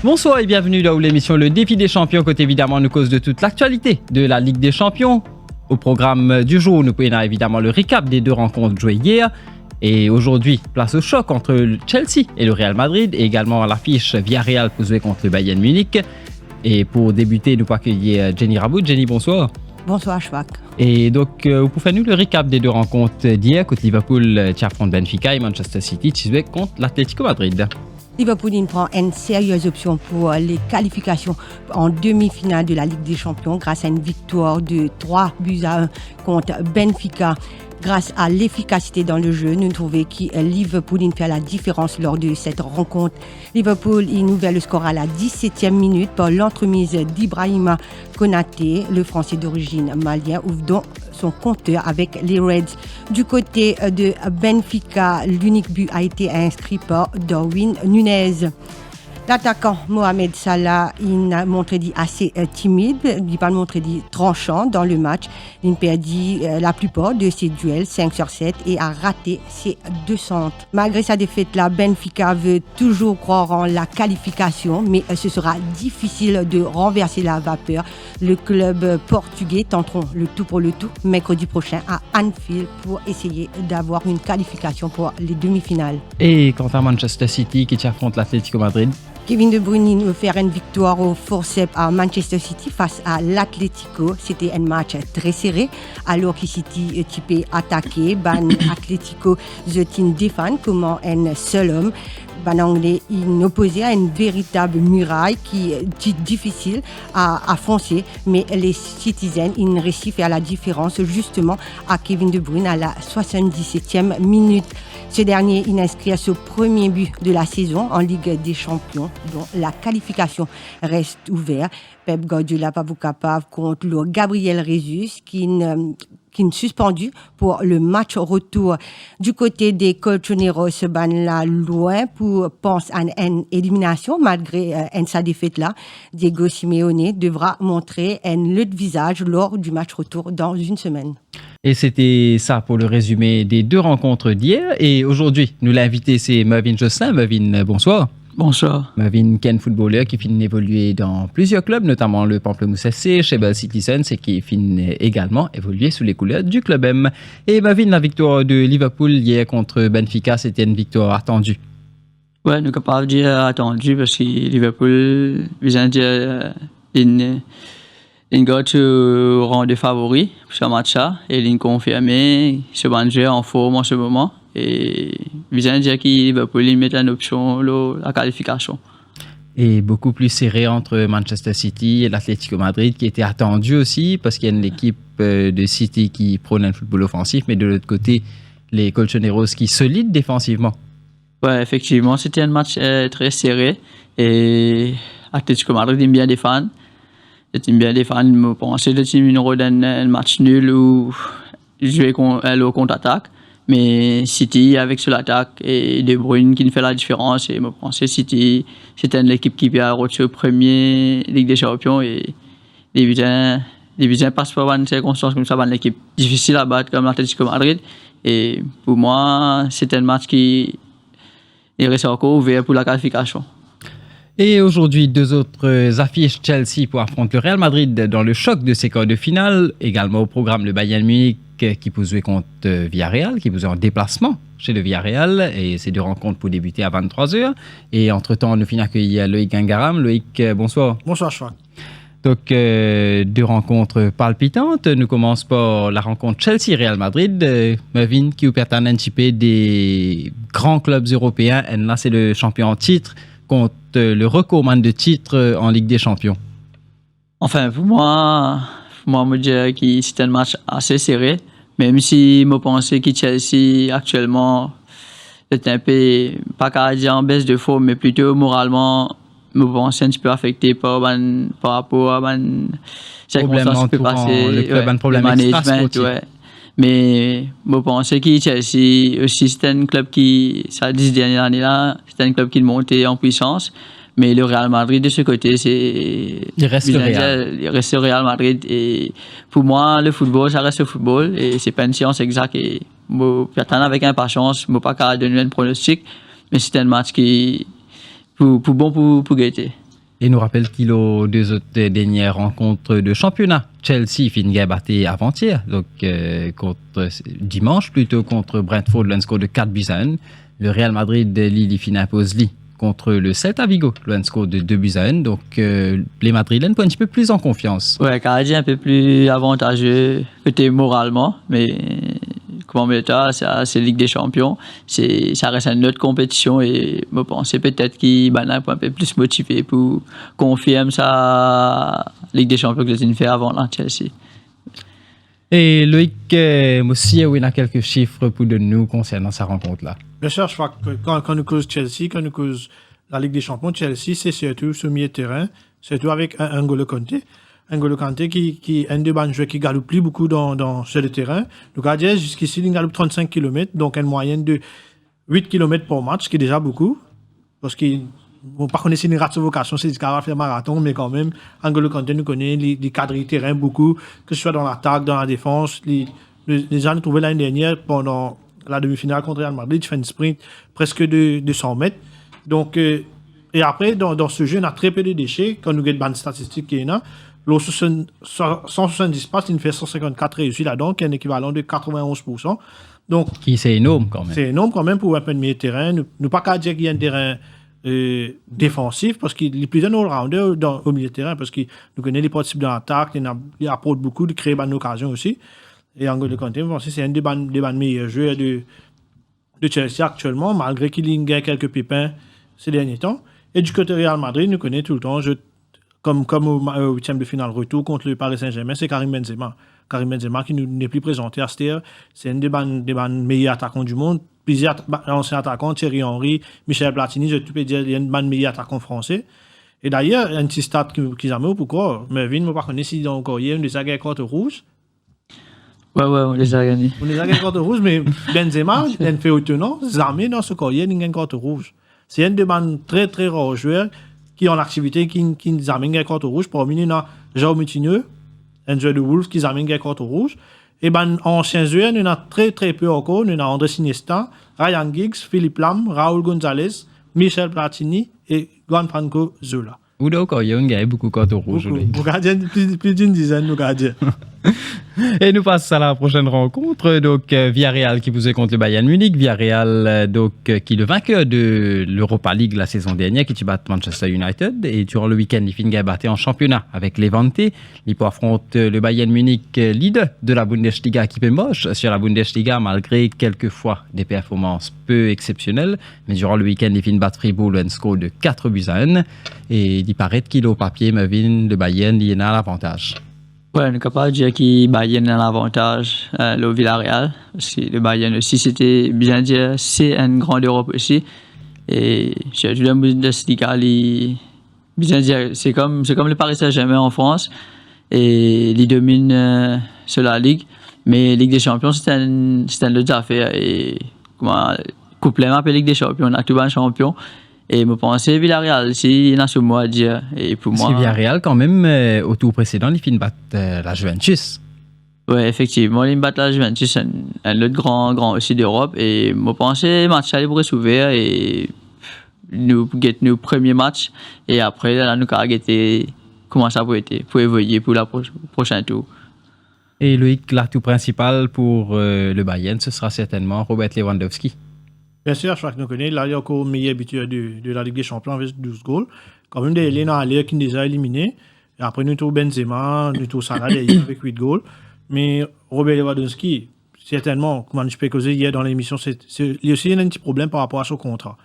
Bonsoir et bienvenue là où l'émission Le Défi des Champions, côté évidemment nous cause de toute l'actualité de la Ligue des Champions. Au programme du jour, nous prenons évidemment le récap des deux rencontres jouées hier. Et aujourd'hui, place au choc entre le Chelsea et le Real Madrid, et également l'affiche Villarreal pour jouer contre le Bayern Munich. Et pour débuter, nous accueillons Jenny Raboud. Jenny, bonsoir. Bonsoir, Chouak. Et donc, vous pouvez faire nous le récap des deux rencontres d'hier, contre Liverpool qui affronte Benfica et Manchester City qui jouait contre l'Atlético Madrid. Liverpool prend une sérieuse option pour les qualifications en demi-finale de la Ligue des Champions grâce à une victoire de 3-1 contre Benfica. Grâce à l'efficacité dans le jeu, nous trouvons que Liverpool fait la différence lors de cette rencontre. Liverpool a ouvert le score à la 17e minute par l'entremise d'Ibrahima Konaté, le Français d'origine malien, ouvre donc son compteur avec les Reds. Du côté de Benfica, l'unique but a été inscrit par Darwin Núñez. L'attaquant Mohamed Salah, il a montré assez timide, il n'a pas montré tranchant dans le match. Il a perdu la plupart de ses duels, 5 sur 7, et a raté ses 2 centres. Malgré sa défaite, la Benfica veut toujours croire en la qualification, mais ce sera difficile de renverser la vapeur. Le club portugais tenteront le tout pour le tout mercredi prochain à Anfield pour essayer d'avoir une qualification pour les demi-finales. Et quant à Manchester City qui affronte l'Atlético Madrid, Kevin De Bruyne veut faire une victoire au forceps à Manchester City face à l'Atlético. C'était un match très serré. Alors que City est attaqué, Atlético se défend comme un seul homme. Anglais est opposé à une véritable muraille qui est difficile à foncer, mais les Citizens ils réussissent à faire la différence justement à Kevin De Bruyne à la 77e minute. Ce dernier il inscrit son premier but de la saison en Ligue des Champions, dont la qualification reste ouverte. Pep Guardiola pas capable contre le Gabriel Jesus qui est suspendu pour le match retour. Du côté des Colchoneros, là loin pour penser à une élimination malgré sa défaite là. Diego Simeone devra montrer un autre visage lors du match retour dans une semaine. Et c'était ça pour le résumé des deux rencontres d'hier. Et aujourd'hui, nous l'invité, c'est Mervyn Josselin. Mervyn, bonsoir. Bonsoir. Mervyn, qui est un footballeur qui finit d'évoluer dans plusieurs clubs, notamment le Pamplemousse FC, chez Bell Citizens, et qui finit également évoluer sous les couleurs du club M. Et Mervyn, la victoire de Liverpool hier contre Benfica, c'était une victoire attendue. Ouais, nous sommes capables de dire attendue parce que Liverpool, vient de dire, il got au rang de favori pour ce match-là et il confirmé ce manager en forme en ce moment. Et vient de dire que Liverpool met en option la qualification. Et beaucoup plus serré entre Manchester City et l'Atlético Madrid qui était attendu aussi parce qu'il y a une équipe de City qui prône un football offensif, mais de l'autre côté, les Colchoneros qui sont solides défensivement. Ouais, effectivement, c'était un match très serré et l'Atlético Madrid aime bien défendre. Il aime bien défendre. Je pense que c'est un match nul où jouer au contre-attaque. Mais City, avec sur l'attaque et De Bruyne qui fait la différence, et je pense que City, c'était l'équipe qui a reçu le premier Ligue des Champions et les Visins passent par une circonstance comme ça, une équipe difficile à battre comme l'Atlético Madrid. Et pour moi, c'est un match qui reste encore ouvert pour la qualification. Et aujourd'hui, deux autres affiches Chelsea pour affronter le Real Madrid dans le choc de ces quarts de finale. Également au programme le Bayern Munich qui peut jouer contre Villarreal, qui peut jouer en déplacement chez le Villarreal. Et ces deux rencontres pour débuter à 23h. Et entre-temps, nous finissons accueillir Loïc Gangaram. Loïc, bonsoir. Bonsoir, Chouak. Donc, deux rencontres palpitantes. Nous commençons par la rencontre Chelsea-Real Madrid. Mervyn, qui vous pertend un petit peu des grands clubs européens. Et là, c'est le champion en titre contre le recordman de titres en Ligue des Champions. Enfin, pour moi, je dirais que c'est un match assez serré. Même si je pensais que Chelsea, actuellement, est un peu, pas qu'à dire en baisse de forme, mais plutôt moralement, je pense un petit peu affecté par rapport à circonstances qui peuvent passer. Le club a un problème extra-sportif. Ouais. Mais je pense que Chelsea aussi, c'est un club qui, ces 10 dernières années-là, c'est un club qui est monté en puissance. Mais le Real Madrid, de ce côté, il reste le Real Madrid. Et pour moi, le football, ça reste le football. Et c'est pas une science exacte. Et j'attends avec impatience. Je ne peux pas donner un pronostic. Mais c'est un match qui pour guetter. Et nous rappelle qu'il a deux autres dernières rencontres de championnat. Chelsea finit battu avant-hier, donc dimanche plutôt contre Brentford, le score de 4-1. Le Real Madrid Lille finit impose Lille contre le Celta Vigo, le score de 2-1. Donc les Madrilènes sont un petit peu plus en confiance. Ouais, Canadien un peu plus avantageux côté moralement, mais comme méta, c'est Ligue des Champions, ça reste une autre compétition et je pense peut-être qu'il est un peu plus motivé pour confirmer sa Ligue des Champions que j'ai fait avant là, Chelsea. Et Loïc, aussi, il y a quelques chiffres pour de nous concernant sa rencontre-là. Bien sûr, je crois que quand nous cause Chelsea, quand nous cause la Ligue des Champions, Chelsea, c'est surtout ce milieu de terrain, surtout avec un N'Golo Kanté. N'Golo Kanté qui est un des bons joueurs qui galope plus beaucoup sur le terrain. Donc, à dire, jusqu'ici, il galope 35 km, donc une moyenne de 8 km par match, ce qui est déjà beaucoup. Parce qu'il par contre, si une rate de vocation, c'est qu'il va faire marathon, mais quand même, N'Golo Kanté nous connaît, les cadres du terrain beaucoup, que ce soit dans l'attaque, dans la défense. Les gens nous trouvaient l'année dernière pendant la demi-finale contre Real Madrid, il fait une sprint presque de 100 mètres. Donc, et après, dans ce jeu, on a très peu de déchets. Quand nous regardons les statistiques qu'il y a, 170 passes, il fait 154 réussis là-dedans, qui est un équivalent de 91%. Donc, c'est énorme quand même. C'est énorme quand même pour un peu de milieu de terrain. Nous pas qu'à dire qu'il y a un terrain défensif, parce qu'il est plus un all-rounder au milieu de terrain, parce qu'il nous connaît les participes dans l'attaque, il apporte beaucoup, de créer bonnes occasions aussi. Et N'Golo Kanté, c'est un des meilleurs joueurs de Chelsea actuellement, malgré qu'il y a quelques pépins ces derniers temps. Et du côté Real Madrid, nous connaît tout le temps, comme au 8e de finale retour contre le Paris Saint-Germain, c'est Karim Benzema. Karim Benzema qui n'est plus présenté à cette heure. C'est un des meilleurs attaquants du monde. Plusieurs anciens attaquants, Thierry Henry, Michel Platini, je peux dire, il y a un meilleur attaquant français. Et d'ailleurs, un petit stat qu'ils ont mis, pourquoi Mervyn, je ne sais pas si encore hier, on les a gagné carte rouge. Ouais, on les a gagnés. On les a gagné carte rouge, mais Benzema, il a fait autonome, jamais dans ce carrière, il a gagné carte rouge. C'est un des très très rares joueurs qui ont l'activité qui nous amène une carte rouge. Parmi nous, il y a Jaume Moutinho, un joueur de Wolves qui amène une carte rouge. Et anciens joueurs, il y en a très très peu encore. Il y a André Iniesta, Ryan Giggs, Philippe Lam, Raúl González, Michel Platini et Gianfranco Zola. Ou d'accord, il y a beaucoup de cartes rouges. Beaucoup gardiens, plus d'une dizaine de gardiens. Et nous passons à la prochaine rencontre. Donc, Villarreal qui vous est contre le Bayern Munich. Villarreal, qui est le vainqueur de l'Europa League la saison dernière, qui bat Manchester United. Et durant le week-end, il finit battu en championnat avec Levante. Il peut affronter le Bayern Munich, leader de la Bundesliga, qui peut moche sur la Bundesliga, malgré quelquefois des performances peu exceptionnelles. Mais durant le week-end, il finit battre Fribourg, un score de 4-1. Et il paraît qu'il au papier, Mervyn, le Bayern, il a l'avantage. Ouais, on est capable de dire que Bayern a l'avantage, le Villarreal. Parce que le Bayern aussi, c'était bien dire, c'est une grande Europe aussi. Et j'ai vu la Bundesliga, bien dire, c'est comme le Paris Saint-Germain en France. Et il domine sur la Ligue. Mais Ligue des Champions, c'est une autre affaire. Et couplé avec la Ligue des Champions, on a tout un champion. Et je pense que Villarreal, il y a ce mot à dire. Et pour moi, Villarreal, quand même, au tour précédent, il finit battre la Juventus. Oui, effectivement, il bat la Juventus, un autre grand aussi d'Europe. Et je pense que le match allait pour s'ouvrir. Et nous avons nos premiers matchs. Et après, là, nous avons guetté comment ça peut être, pour évoluer pour le prochain tour. Et Loïc, l'atout principal pour le Bayern, ce sera certainement Robert Lewandowski. Bien sûr, je crois que nous connaissons. Là, il y a encore le meilleur buteur de la Ligue des Champions avec 12 goals. Quand même, des Léna Aller qui nous déjà éliminés. Et après, nous avons Benzema, nous avons Salah avec 8 goals. Mais Robert Lewandowski, certainement, comme je peux causer hier dans l'émission, il y a aussi un petit problème par rapport à son contrat.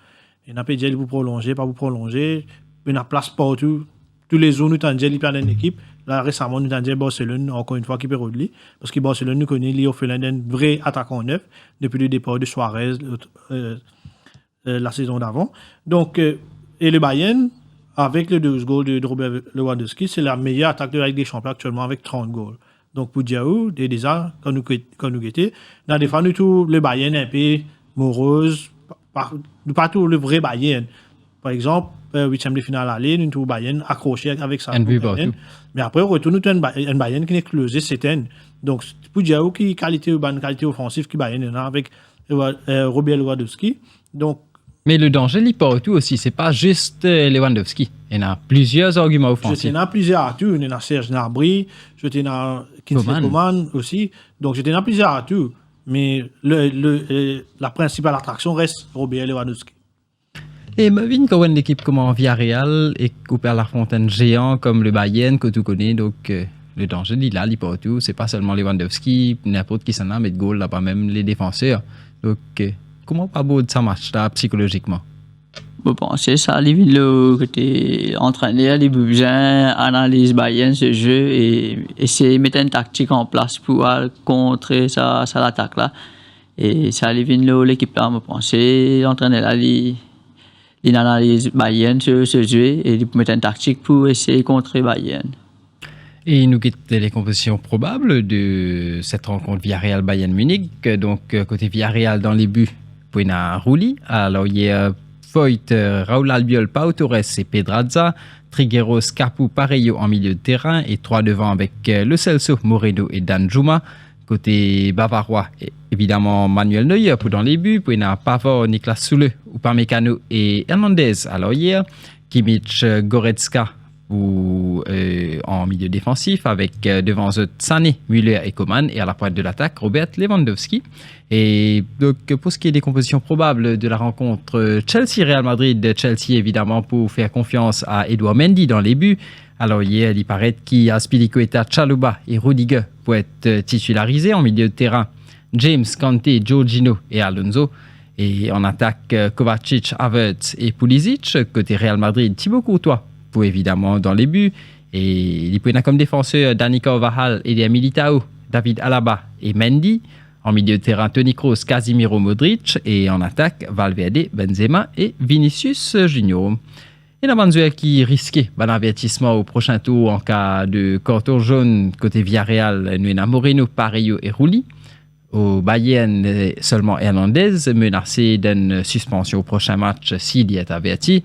Il n'a pas dit de vous prolonger, pas vous prolonger. Il a place partout. Tous les jours, nous avons dit qu'il perd une équipe. Là, récemment, nous avons dit Barcelone, encore une fois, qui peut redoubler. Parce que Barcelone, nous connaît Léo Fernández, un vrai attaquant neuf, depuis le départ de Suarez la saison d'avant. Donc, et le Bayern, avec les 12 goals de Robert Lewandowski, c'est la meilleure attaque de la Ligue des Champions actuellement avec 30 goals. Donc, pour Diaou, déjà, quand nous étions, dans des fois, nous tous le Bayern un peu morose, pas tout le vrai Bayern. Par exemple, 8e de finale aller, nous avons Bayern accroché avec ça. Mais après, on retourne un Bayern qui n'est closé, c'est un. Donc, pour dire qui qualité offensive qui Bayern a avec Robert Lewandowski. Donc, Mais le danger, il porte tout aussi. C'est pas juste Lewandowski. Il y en a plusieurs arguments offensifs. Je tenais plusieurs atouts. Il y en a Serge Gnabry, je tenais Kingsley Coman aussi. Donc, je tenais plusieurs atouts. Mais la principale attraction reste Robert Lewandowski. Et Marvin, quand on a une équipe comme Villarreal et couper à la fontaine géant comme le Bayern que tu connais, donc le danger, il a, il porte tout. C'est pas seulement Lewandowski, n'importe qui s'en a, mais de goal là-bas, même les défenseurs. Donc, comment pas beau de ça match là psychologiquement? Bon, c'est ça, le côté entraîneur, il a besoin d'analyser Bayern ce jeu et essayer de mettre une tactique en place pour contrer ça l'attaque là. Et ça, l'équipe là, je pense, l'entraîneur là, il analyse Bayern ce jeu et il met une tactique pour essayer de contrer Bayern. Et il nous quitte les compositions probables de cette rencontre Villarreal-Bayern Munich. Donc, côté Villarreal dans les buts, Puena Rulli. Alors, il y a Foyt, Raúl Albiol, Pau Torres et Pedraza. Trigueros, Capu, Parejo en milieu de terrain. Et 3 devant avec Lo Celso, Moreno et Danjuma. Côté bavarois, évidemment, Manuel Neuer pour dans les buts. Puena Pavard, Niklas Süle, Upamecano et Hernandez. Alors, hier, Kimmich, Goretzka en milieu défensif avec devant eux Sané, Müller et Coman et à la pointe de l'attaque Robert Lewandowski. Et donc pour ce qui est des compositions probables de la rencontre Chelsea-Real Madrid, Chelsea évidemment pour faire confiance à Edouard Mendy dans les buts. Alors hier il paraît qu'il y a Spilicueta, Chalobah et Rudiger pour être titularisés en milieu de terrain. James, Kanté, Jorginho et Alonso. Et en attaque Kovacic, Havertz et Pulisic. Côté Real Madrid, Thibaut Courtois évidemment dans les buts, et il peut y avoir comme défenseur Dani Carvajal et Militao, David Alaba et Mendy. En milieu de terrain, Toni Kroos, Casemiro, Modric, et en attaque Valverde, Benzema et Vinicius Junior. Et la Manzuel qui risquait un avertissement au prochain tour en cas de carton jaune côté Villarreal, Nuena Moreno, Parejo et Rulli. Au Bayern, seulement Hernandez menacé d'une suspension au prochain match s'il y est averti.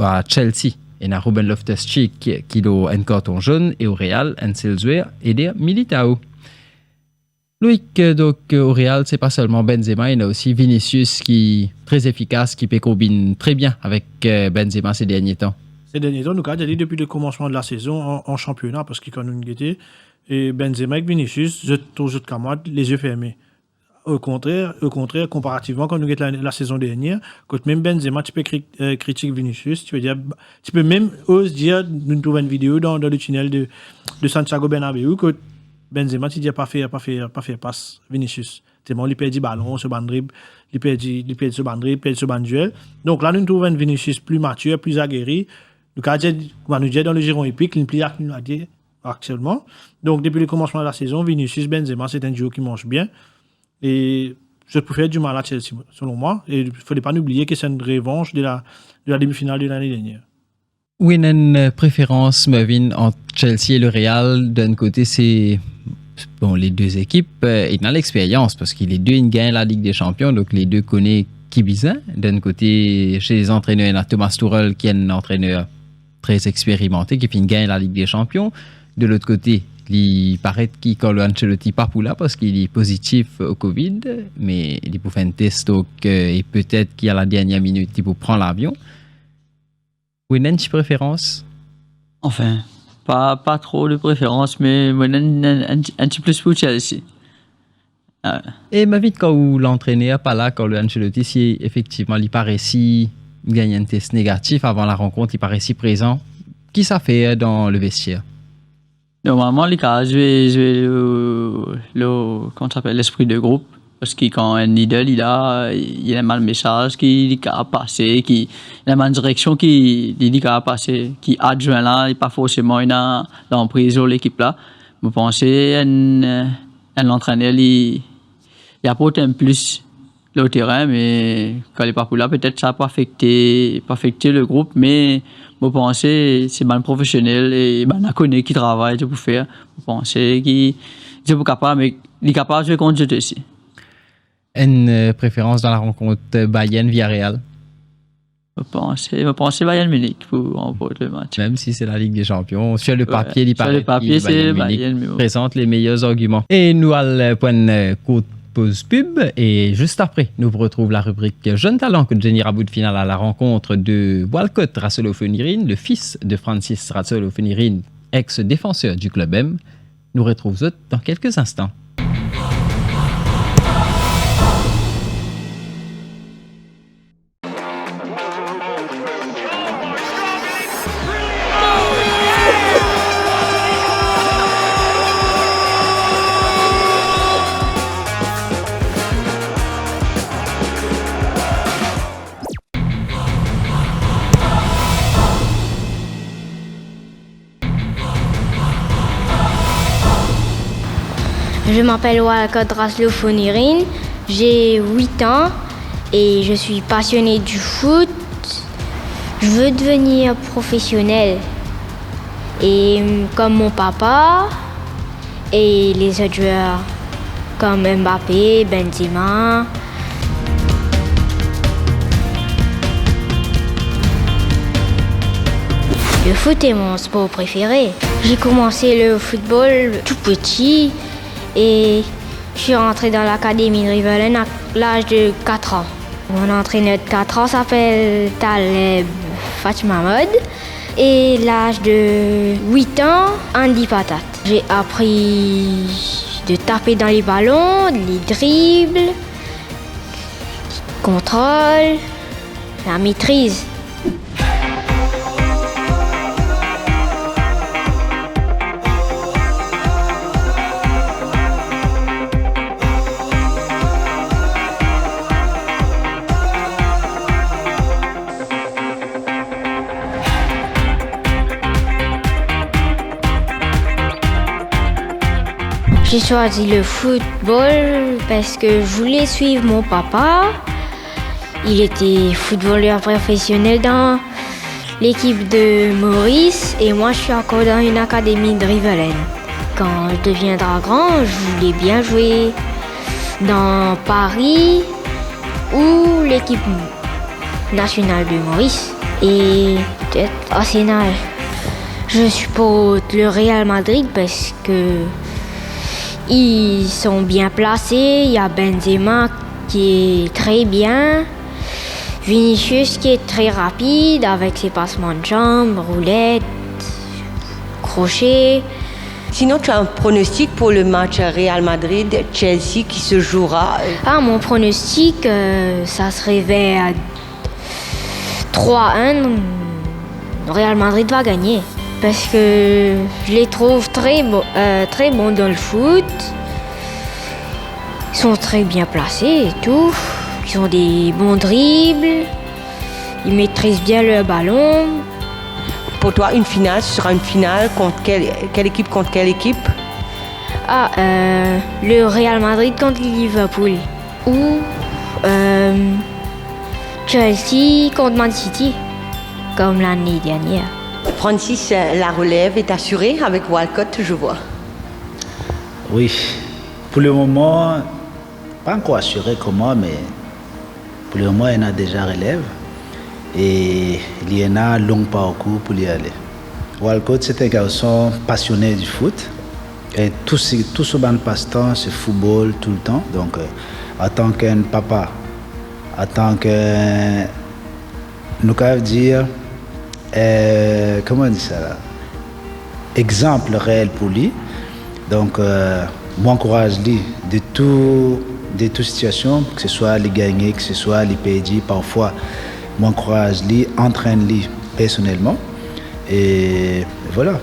À Chelsea, il y a Ruben Loftus-Cheek qui a un carton jaune, et au Real, Enselswer et Militao. Loïc, donc au Real, c'est pas seulement Benzema, il y a aussi Vinicius qui est très efficace, qui peut combiner très bien avec Benzema ces derniers temps. Ces derniers temps, nous avons dit depuis le commencement de la saison en championnat, parce qu'il y a une guetté, et Benzema avec Vinicius, je trouve les yeux fermés. Au contraire, comparativement, quand nous avons la saison dernière, quand même Benzema, tu peux critiquer Vinicius, tu peux même oser dire, nous trouvons une vidéo dans le tunnel de Santiago Bernabéu, que Benzema, tu dis pas faire passe Vinicius. C'est bon, il perd du ballon, ce bandrib, il perd ce bandrib, il perd ce banduel. Donc là, nous trouvons Vinicius plus mature, plus aguerri. Nous avons dit dans le giron épique, il plie actuellement. Donc depuis le commencement de la saison, Vinicius, Benzema, c'est un duo qui mange bien. Et je préfère du mal à Chelsea, selon moi. Et il ne fallait pas oublier que c'est une revanche de la demi-finale de l'année dernière. Oui, il y a une préférence, Marvin, entre Chelsea et le Real. D'un côté, c'est les deux équipes. Ils ont l'expérience parce que les deux ils gagnent la Ligue des Champions. Donc, les deux connaissent qui bizarre. D'un côté, chez les entraîneurs, il y a Thomas Tuchel qui est un entraîneur très expérimenté qui gagne la Ligue des Champions. De l'autre côté, il paraît qu'il Carlo Ancelotti pas pour là parce qu'il est positif au Covid, mais il peut faire un test et peut-être qu'à la dernière minute, il peut prendre l'avion. Vous avez une préférence? Enfin, pas trop de préférence, mais moi, un petit plus pour Chelsea. Et ma vie, quand l'entraîneur pas là, Carlo Ancelotti, si effectivement il paraît si gagne un test négatif avant la rencontre, il paraît si présent, qui ça fait dans le vestiaire? Normalement, les cas, je vais l'esprit de groupe. Parce que quand un leader, il a un message qui a passé, il a une direction qui a passé, qui adjoint là, et pas forcément une emprise sur l'équipe là. Je pense que un entraîneur, il apporte un plus le terrain, mais quand il n'est pas pour là, peut-être ça n'a pas affecté le groupe, mais je pense que c'est un professionnel et un connaît qui travaille pour faire. Je pense qu'il est capable, mais il est capable de jouer contre eux aussi. Une préférence dans la rencontre Bayern-Villarreal? Je pense Bayern Munich pour remporter le match. Même si c'est la Ligue des Champions, sur le papier, c'est Bayern Munich présente les meilleurs arguments. Et nous allons point pause pub et juste après, nous retrouvons la rubrique Jeunes talents que Jenny Raboud finale à la rencontre de Walcott Rassolo-Fenirin, le fils de Francis Rassolo-Fenirin, ex-défenseur du club M. Nous retrouvons dans quelques instants. Je m'appelle Walcott Rassolo-Fenirin, j'ai 8 ans et je suis passionné du foot. Je veux devenir professionnel et comme mon papa et les autres joueurs comme Mbappé, Benzema. Le foot est mon sport préféré. J'ai commencé le football tout petit. Et je suis rentré dans l'académie de Rivalen à l'âge de 4 ans. Mon entraîneur de 4 ans s'appelle Taleb Fatmahmod. Et l'âge de 8 ans, Andy Patat. J'ai appris de taper dans les ballons, les dribbles, le contrôle, la maîtrise. J'ai choisi le football parce que je voulais suivre mon papa. Il était footballeur professionnel dans l'équipe de Maurice et moi je suis encore dans une académie de Rivalen. Quand je deviendrai grand, je voulais bien jouer dans Paris ou l'équipe nationale de Maurice et peut-être Arsenal. Je supporte le Real Madrid parce que ils sont bien placés. Il y a Benzema qui est très bien. Vinicius qui est très rapide avec ses passements de jambes, roulettes, crochets. Sinon, tu as un pronostic pour le match Real Madrid-Chelsea qui se jouera Mon pronostic, ça serait vers 3-1. Real Madrid va gagner. Parce que je les trouve très bons dans le foot. Ils sont très bien placés et tout. Ils ont des bons dribbles. Ils maîtrisent bien le ballon. Pour toi, une finale, ce sera une finale contre quelle équipe contre quelle équipe? Le Real Madrid contre Liverpool. Ou Chelsea contre Man City, comme l'année dernière. Francis, la relève est assurée avec Walcott, je vois. Oui, pour le moment, pas encore assuré comme moi, mais pour le moment, il y en a déjà relève. Et il y en a un long parcours pour y aller. Walcott, c'est un garçon passionné du foot. Et tout ce bon passe-temps, c'est football tout le temps. Donc, en tant qu'un papa, en tant que, nous pouvons dire, comment on dit ça là? Exemple réel pour lui. Donc, m'encourage lui de toute situation, que ce soit les gagner, que ce soit les perdre, parfois m'encourage lui, entraîne lui personnellement. Et voilà.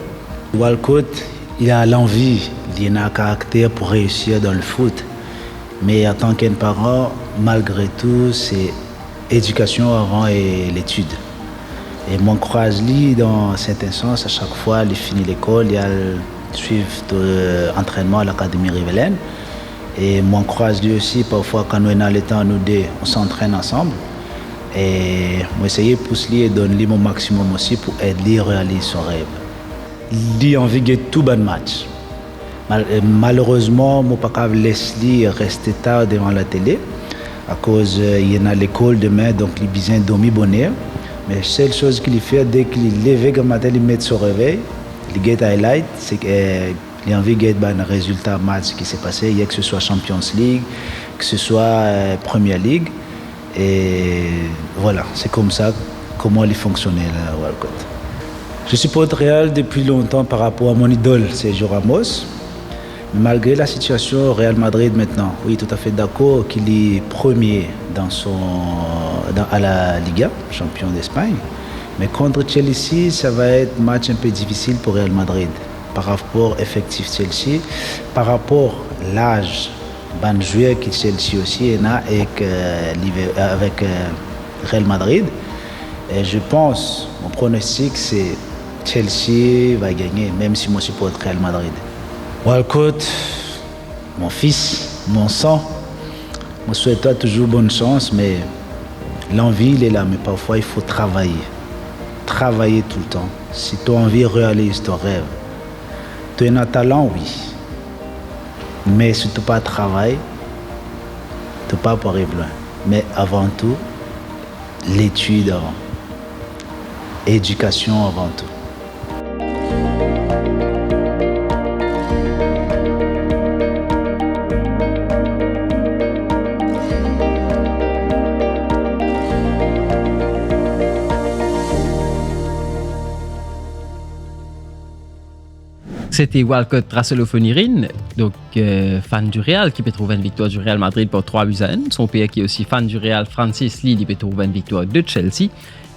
Walcott, il a l'envie, il a un caractère pour réussir dans le foot. Mais en tant qu'un parent, malgré tout, c'est éducation avant et l'étude. Et m'encourage lui dans certains sens, à chaque fois, il finit l'école, il a suivre l'entraînement à l'Académie Rivalen. Et m'encourage lui aussi, parfois quand nous avons le temps, nous deux, on s'entraîne ensemble. Et moi essayer de pousser lui et donner lui mon maximum aussi pour aider lui à réaliser son rêve. Il a envie de tout bon match. Malheureusement, mon papa laisse lui rester tard devant la télé à cause il y en a l'école demain, donc il a besoin de dormir bonheur. Mais la seule chose qu'il fait dès qu'il est levé le matin, il met son réveil, il get highlight, c'est qu'il a envie de gagner un résultat match qui s'est passé, il y a que ce soit Champions League, que ce soit Premier League. Et voilà, c'est comme ça comment il fonctionnait la Walcott. Je supporte Real depuis longtemps par rapport à mon idole, Sergio Ramos. Mais malgré la situation au Real Madrid maintenant, oui, tout à fait d'accord qu'il est premier à la Liga, champion d'Espagne. Mais contre Chelsea, ça va être un match un peu difficile pour Real Madrid. Par rapport à l'effectif Chelsea, par rapport à l'âge ban joueur que Chelsea aussi est là avec Real Madrid. Et je pense, mon pronostic, c'est Chelsea va gagner, même si moi je supporte Real Madrid. Walcott, mon fils, mon sang, je souhaite toujours bonne chance, mais l'envie, il est là, mais parfois il faut travailler. Travailler tout le temps. Si tu as envie de réaliser ton rêve, tu as un talent, oui. Mais si tu n'as pas de travail, tu ne peux pas arriver loin. Mais avant tout, l'étude avant. Éducation avant tout. C'était Walcott Rassolo-Fonirin, donc fan du Real, qui peut trouver une victoire du Real Madrid pour 3-1. Son père qui est aussi fan du Real, Francis Lee, qui peut trouver une victoire de Chelsea.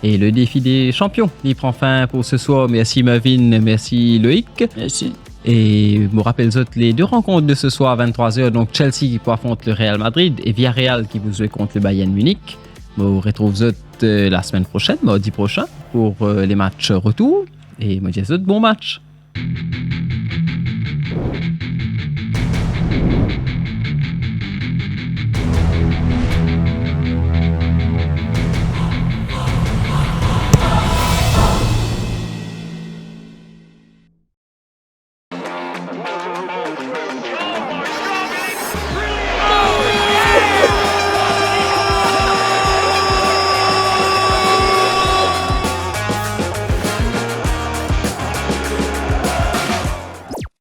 Et le défi des champions, il prend fin pour ce soir. Merci Marvin, merci Loïc. Merci. Et je me rappelle les deux rencontres de ce soir à 23h. Donc Chelsea qui affronte le Real Madrid et Villarreal qui vous joue contre le Bayern Munich. On retrouve la semaine prochaine, mardi prochain, pour les matchs retour. Et moi je dis bon match.